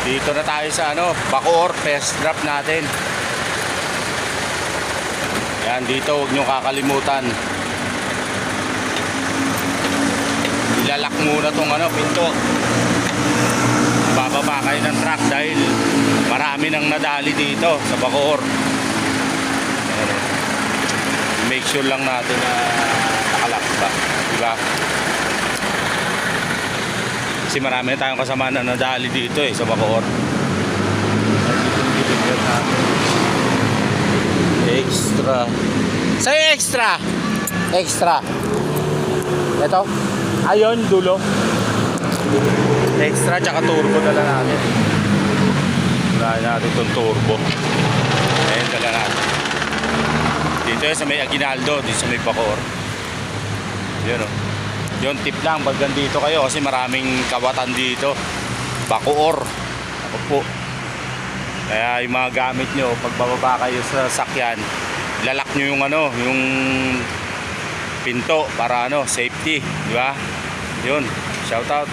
Dito na tayo sa Bacoor, test drop natin. Yan, dito huwag nyo kakalimutan. Ilalak muna tong pinto. Bababa kayo ng truck dahil marami nang nadali dito sa Bacoor. Make sure lang natin na nakalak ba, diba? Kasi marami tayong kasama na nadali dito sa Bacoor. Extra. Sa'yo extra. Extra. Ito. Ayun, dulo. Extra tsaka turbo dala natin. Dala natin itong turbo. Ayun, dala natin. Dito sa may Aguinaldo, dito sa may Bacoor. Yun Yun, tip lang pag nandito kayo kasi maraming kawatan dito. Bacoor. Ako po. Kaya yung mga gamit nyo, pag bababa kayo sa sakyan, lalak nyo yung yung pinto para safety, di ba? Yun, shout out.